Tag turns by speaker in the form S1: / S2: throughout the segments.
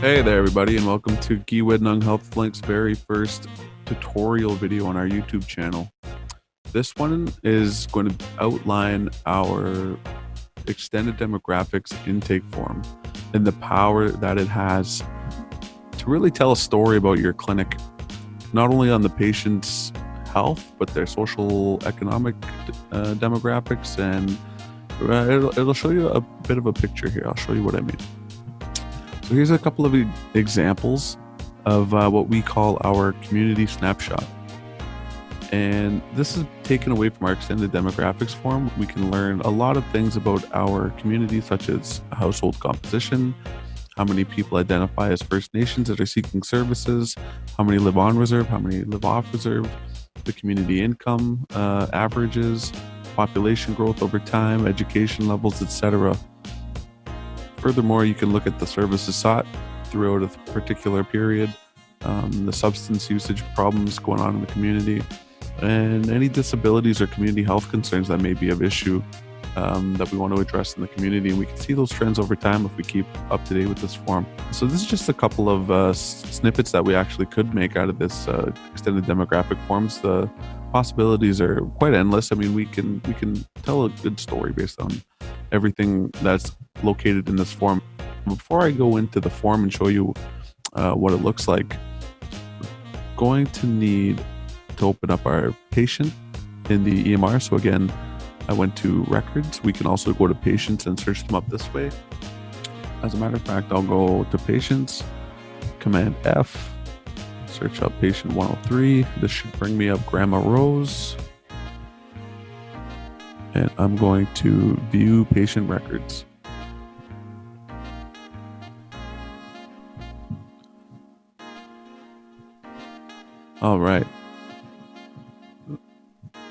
S1: Hey there, everybody, and welcome to Giiwednong Health Link's very first tutorial video on our YouTube channel. This one is going to outline our extended demographics intake form and the power that it has to really tell a story about your clinic, not only on the patient's health, but their social, economic demographics, and it'll show you a bit of a picture here. I'll show you what I mean. So here's a couple of examples of what we call our community snapshot. And this is taken away from our extended demographics form. We can learn a lot of things about our community, such as household composition, how many people identify as First Nations that are seeking services, how many live on reserve, how many live off reserve, the community income averages, population growth over time, education levels, etc. Furthermore, you can look at the services sought throughout a particular period, the substance usage problems going on in the community, and any disabilities or community health concerns that may be of issue that we want to address in the community. And we can see those trends over time if we keep up to date with this form. So this is just a couple of snippets that we actually could make out of this extended demographic forms. The possibilities are quite endless. I mean, we can tell a good story based on everything that's located in this form. Before I go into the form and show you what it looks like, we're going to need to open up our patient in the EMR. So again, I went to records. We can also go to patients and search them up this way. As a matter of fact, I'll go to patients, Command F, search up patient 103. This should bring me up Grandma Rose. And I'm going to view patient records. All right.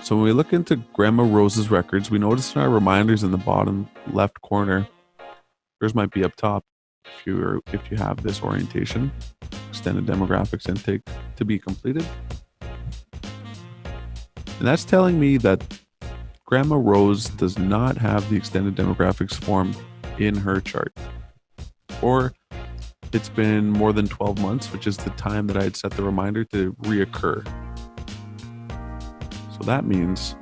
S1: So when we look into Grandma Rose's records, we notice in our reminders in the bottom left corner, yours might be up top if you have this orientation, extended demographics intake to be completed. And that's telling me that Grandma Rose does not have the extended demographics form in her chart, or it's been more than 12 months, which is the time that I had set the reminder to reoccur. So that means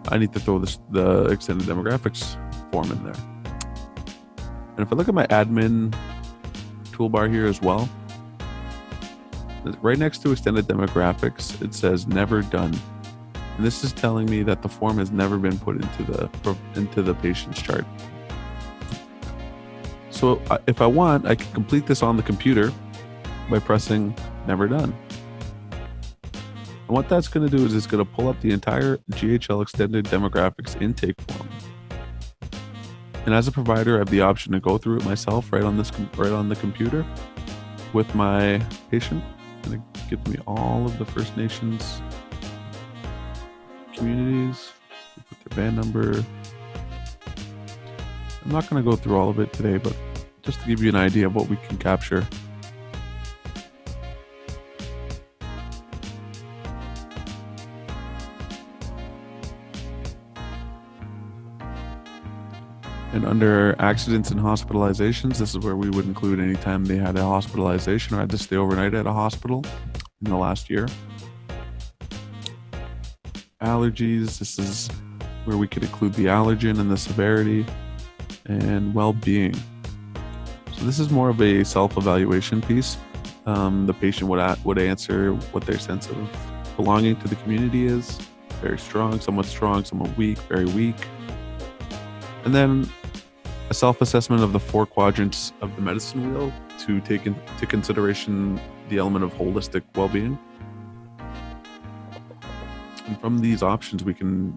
S1: I need to throw the extended demographics form in there. And if I look at my admin toolbar here as well, right next to extended demographics, it says never done. And this is telling me that the form has never been put into the patient's chart. So if I want, I can complete this on the computer by pressing never done. And what that's going to do is it's going to pull up the entire GHL extended demographics intake form. And as a provider, I have the option to go through it myself right on the computer with my patient. And it gives me all of the First Nations communities, put their band number. I'm not going to go through all of it today, but just to give you an idea of what we can capture. And under accidents and hospitalizations, this is where we would include any time they had a hospitalization or had to stay overnight at a hospital in the last year. Allergies, this is where we could include the allergen and the severity, and well-being. So this is more of a self-evaluation piece. The patient would answer what their sense of belonging to the community is: very strong, somewhat weak, very weak. And then a self-assessment of the 4 quadrants of the medicine wheel to take into consideration the element of holistic well-being. And from these options, we can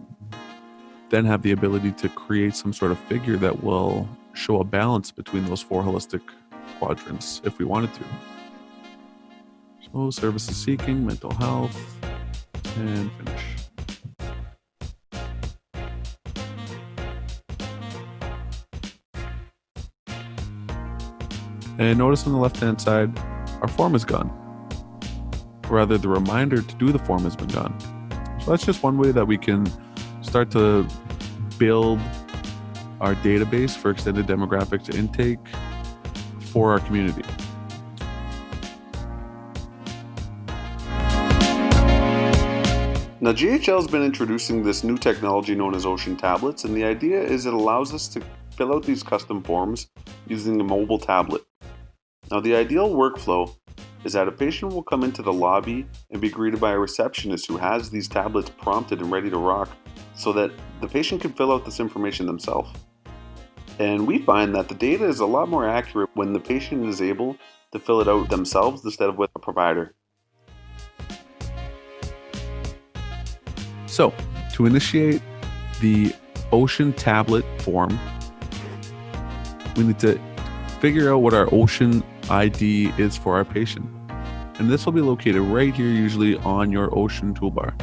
S1: then have the ability to create some sort of figure that will show a balance between those 4 holistic quadrants if we wanted to. So services seeking, mental health, and finish. And notice on the left-hand side, our form is gone. Or rather, the reminder to do the form has been gone. So that's just one way that we can start to build our database for extended demographics intake for our community. Now, GHL has been introducing this new technology known as Ocean Tablets, and the idea is it allows us to fill out these custom forms using a mobile tablet. Now, the ideal workflow is that a patient will come into the lobby and be greeted by a receptionist who has these tablets prompted and ready to rock so that the patient can fill out this information themselves. And we find that the data is a lot more accurate when the patient is able to fill it out themselves instead of with a provider. So, to initiate the Ocean tablet form, we need to figure out what our Ocean ID is for our patient. And this will be located right here, usually on your Ocean toolbar.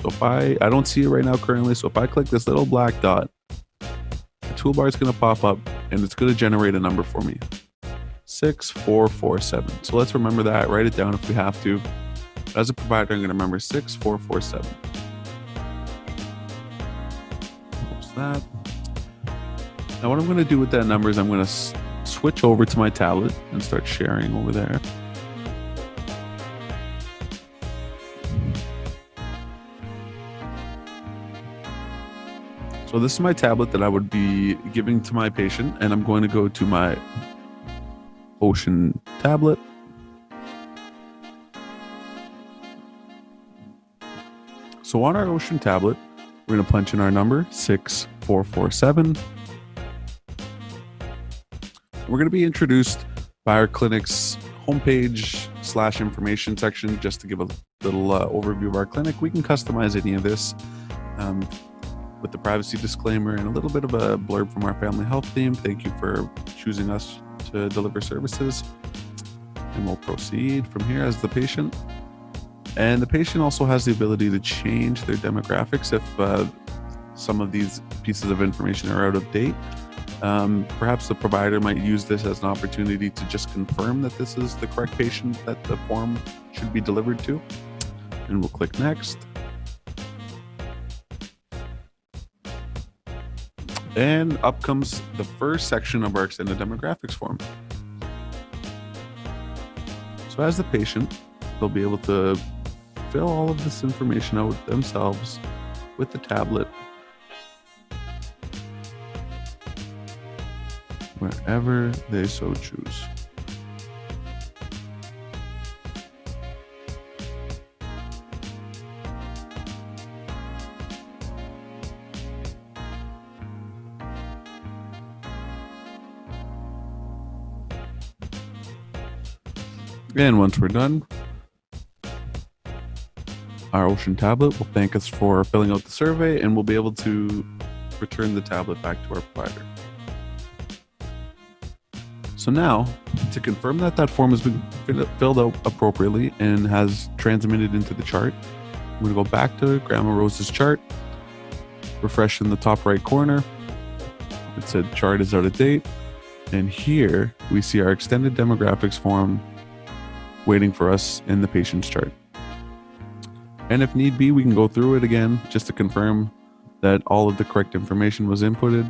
S1: So if I don't see it right now currently, so if I click this little black dot, the toolbar is going to pop up and it's going to generate a number for me, 6447. So let's remember that, write it down if we have to. As a provider, I'm going to remember 6447. That. Now what I'm going to do with that number is I'm going to switch over to my tablet and start sharing over there. So this is my tablet that I would be giving to my patient, and I'm going to go to my Ocean tablet. So on our Ocean tablet, we're going to punch in our number, 6447. We're going to be introduced by our clinic's homepage / information section. Just to give a little overview of our clinic, we can customize any of this with the privacy disclaimer and a little bit of a blurb from our family health team. Thank you for choosing us to deliver services. And we'll proceed from here as the patient. And the patient also has the ability to change their demographics if some of these pieces of information are out of date. Perhaps the provider might use this as an opportunity to just confirm that this is the correct patient that the form should be delivered to. And we'll click next. And up comes the first section of our extended demographics form. So as the patient, they'll be able to fill all of this information out themselves with the tablet wherever they so choose. And once we're done, our Ocean tablet will thank us for filling out the survey, and we'll be able to return the tablet back to our provider. So now, to confirm that that form has been filled out appropriately and has transmitted into the chart, I'm going to go back to Grandma Rose's chart, refresh in the top right corner. It said chart is out of date. And here we see our extended demographics form waiting for us in the patient's chart. And if need be, we can go through it again just to confirm that all of the correct information was inputted.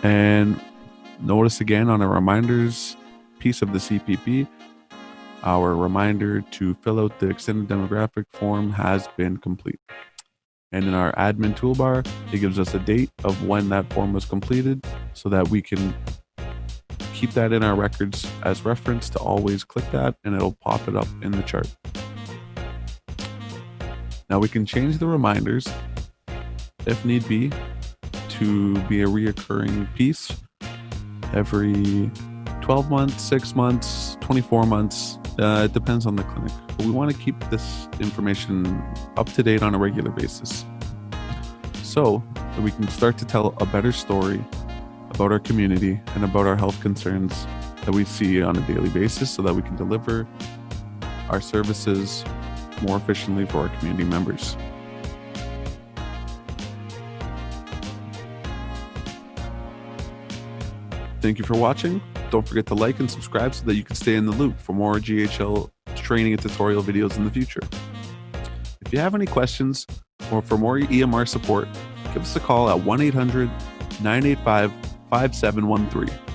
S1: And notice again on our reminders piece of the CPP, our reminder to fill out the extended demographic form has been complete. And in our admin toolbar, it gives us a date of when that form was completed so that we can keep that in our records as reference to always click that, and it'll pop it up in the chart. Now we can change the reminders if need be to be a reoccurring piece every 12 months, 6 months, 24 months. It depends on the clinic, but we want to keep this information up to date on a regular basis so that we can start to tell a better story about our community and about our health concerns that we see on a daily basis so that we can deliver our services more efficiently for our community members. Thank you for watching. Don't forget to like and subscribe so that you can stay in the loop for more GHL training and tutorial videos in the future. If you have any questions or for more EMR support, give us a call at 1-800-985-5713.